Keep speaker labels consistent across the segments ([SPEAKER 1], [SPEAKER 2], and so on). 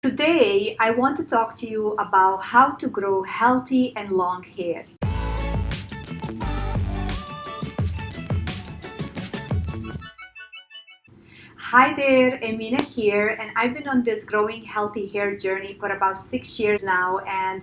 [SPEAKER 1] Today, I want to talk to you about how to grow healthy and long hair. Hi there, Amina here, and I've been on this growing healthy hair journey for about 6 years now. And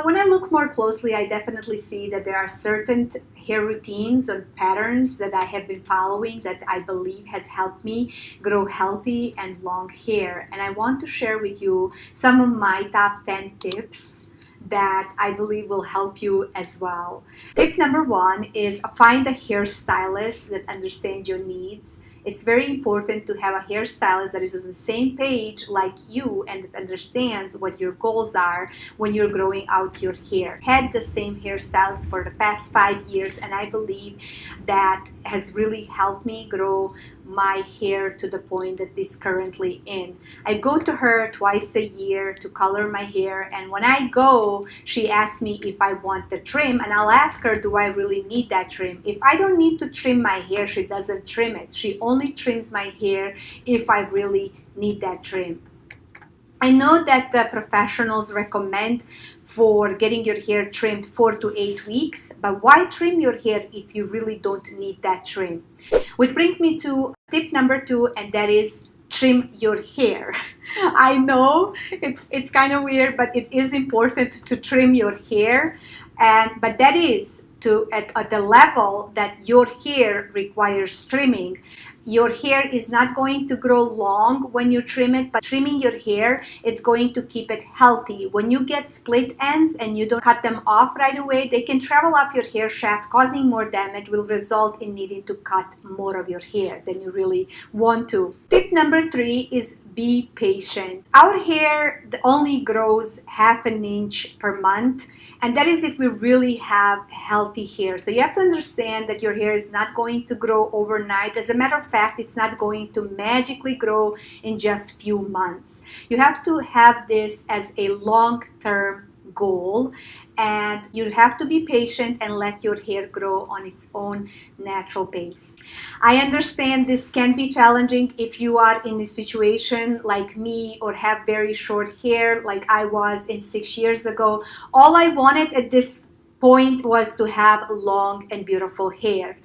[SPEAKER 1] when I look more closely, I definitely see that there are certain hair routines and patterns that I have been following that I believe has helped me grow healthy and long hair. And I want to share with you some of my top 10 tips that I believe will help you as well. Tip number one is find a hairstylist that understands your needs. It's very important to have a hairstylist that is on the same page like you and that understands what your goals are when you're growing out your hair. Had the same hairstylist for the past 5 years, and I believe that has really helped me grow my hair to the point that it's currently in. I go to her twice a year to color my hair, and when I go, she asks me if I want the trim, and I'll ask her, do I really need that trim? If I don't need to trim my hair, she doesn't trim it. She only trims my hair if I really need that trim. I know that the professionals recommend for getting your hair trimmed 4 to 8 weeks, but why trim your hair if you really don't need that trim? Which brings me to tip number 2, and that is trim your hair. I know it's kind of weird, but it is important to trim your hair, but that is at the level that your hair requires trimming. Your hair is not going to grow long when you trim it, but trimming your hair, it's going to keep it healthy. When you get split ends and you don't cut them off right away, they can travel up your hair shaft, causing more damage, will result in needing to cut more of your hair than you really want to. Tip number 3 is be patient. Our hair only grows half an inch per month, and that is if we really have healthy hair. So you have to understand that your hair is not going to grow overnight. As a matter of fact, it's not going to magically grow in just few months. You have to have this as a long-term goal, and you have to be patient and let your hair grow on its own natural pace. I understand this can be challenging if you are in a situation like me or have very short hair like I was in 6 years ago. All I wanted at this point was to have long and beautiful hair.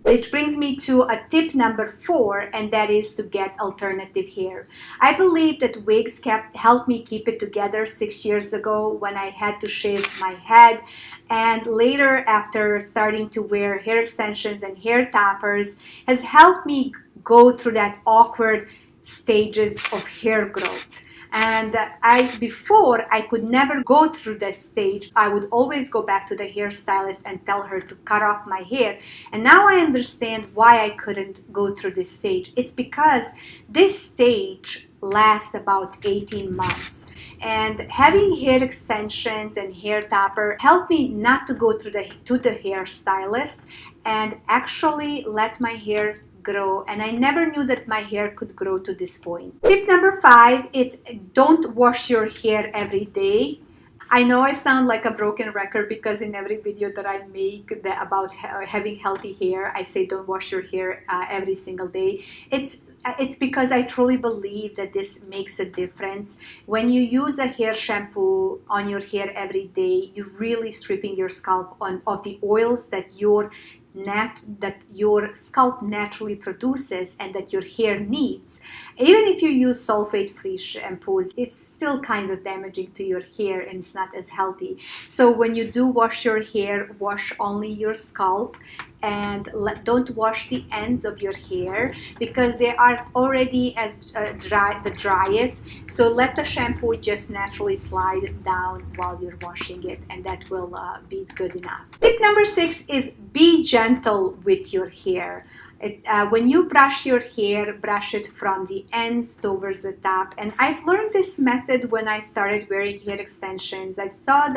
[SPEAKER 1] Which brings me to a tip number 4, and that is to get alternative hair. I believe that wigs helped me keep it together 6 years ago when I had to shave my head, and later after starting to wear hair extensions and hair toppers has helped me go through that awkward stages of hair growth. And before I could never go through this stage. I would always go back to the hairstylist and tell her to cut off my hair. And now I understand why I couldn't go through this stage. It's because this stage lasts about 18 months. And having hair extensions and hair topper helped me not to go to the hairstylist and actually let my hair grow, and I never knew that my hair could grow to this point. Tip number 5 is don't wash your hair every day. I know I sound like a broken record because in every video that I make about having healthy hair, I say don't wash your hair every single day. It's because I truly believe that this makes a difference. When you use a hair shampoo on your hair every day, you're really stripping your scalp of the oils that your scalp naturally produces and that your hair needs. Even if you use sulfate-free shampoos, it's still kind of damaging to your hair and it's not as healthy. So when you do wash your hair, wash only your scalp and don't wash the ends of your hair because they are already as the driest. So let the shampoo just naturally slide down while you're washing it, and that will be good enough. Tip number 6 is be gentle with your hair. When you brush your hair, brush it from the ends towards the top. And I've learned this method when I started wearing hair extensions. I saw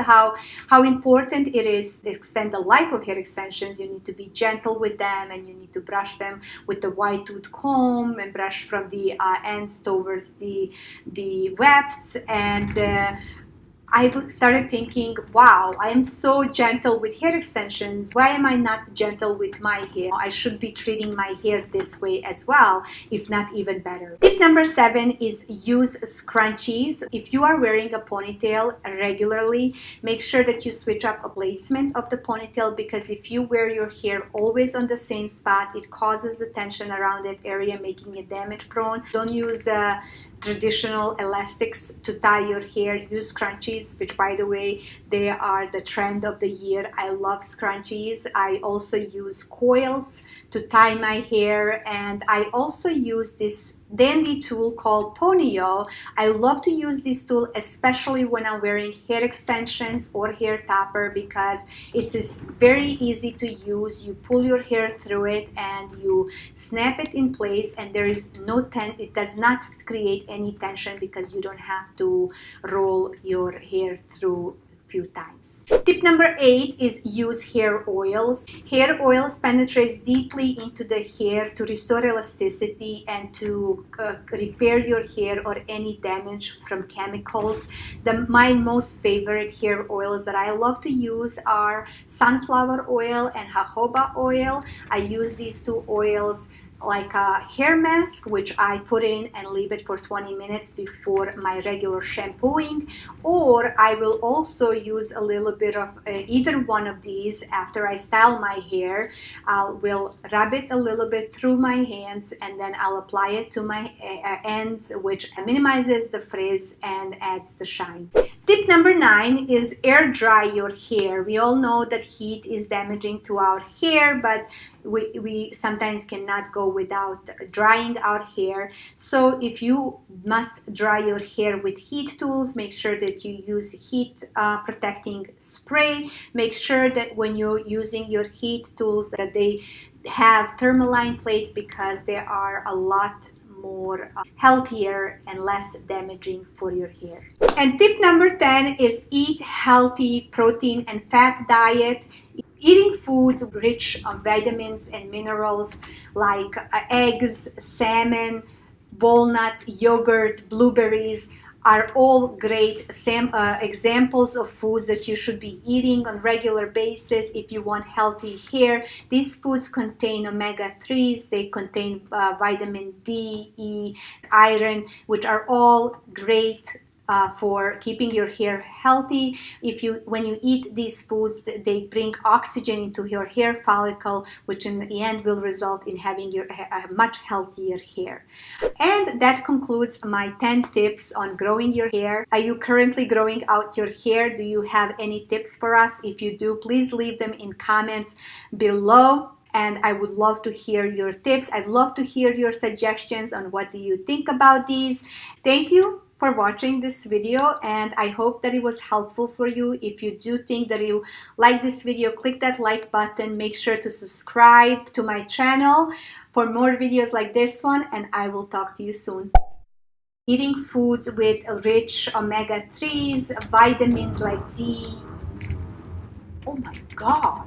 [SPEAKER 1] how important it is to extend the life of hair extensions. You need to be gentle with them, and you need to brush them with the wide tooth comb and brush from the ends towards the wefts. And I started thinking, wow, I am so gentle with hair extensions. Why am I not gentle with my hair? I should be treating my hair this way as well, if not even better. Tip number 7 is use scrunchies. If you are wearing a ponytail regularly, make sure that you switch up a placement of the ponytail, because if you wear your hair always on the same spot, it causes the tension around that area, making it damage prone. Don't use the traditional elastics to tie your hair. Use scrunchies, which by the way, they are the trend of the year. I love scrunchies. I also use coils to tie my hair, and I also use this dandy tool called Ponyo. I love to use this tool especially when I'm wearing hair extensions or hair topper, because it is very easy to use. You pull your hair through it and you snap it in place, and there is no tension. It does not create any tension because you don't have to roll your hair through few times. Tip number 8 is use hair oils. Hair oils penetrates deeply into the hair to restore elasticity and to repair your hair or any damage from chemicals. My most favorite hair oils that I love to use are sunflower oil and jojoba oil. I use these two oils like a hair mask, which I put in and leave it for 20 minutes before my regular shampooing, or I will also use a little bit of either one of these after I style my hair. I will rub it a little bit through my hands, and then I'll apply it to my ends, which minimizes the frizz and adds the shine. Tip number 9 is air dry your hair. We all know that heat is damaging to our hair, but we sometimes cannot go without drying our hair. So if you must dry your hair with heat tools, make sure that you use heat protecting spray. Make sure that when you're using your heat tools that they have thermaline plates, because they are a lot more healthier and less damaging for your hair. And tip number 10 is eat healthy protein and fat diet. Eating foods rich on vitamins and minerals like eggs, salmon, walnuts, yogurt, blueberries are all great examples of foods that you should be eating on a regular basis if you want healthy hair. These foods contain omega-3s, they contain vitamin D, E, iron, which are all great for keeping your hair healthy. When you eat these foods, they bring oxygen into your hair follicle, which in the end will result in having a much healthier hair. And that concludes my 10 tips on growing your hair. Are you currently growing out your hair? Do you have any tips for us? If you do, please leave them in comments below. And I would love to hear your tips. I'd love to hear your suggestions on what do you think about these. Thank you for watching this video, and I hope that it was helpful for you. If you do think that you like this video, click that like button. Make sure to subscribe to my channel for more videos like this one, and I will talk to you soon. Eating foods with rich omega-3s, vitamins like D. Oh my God.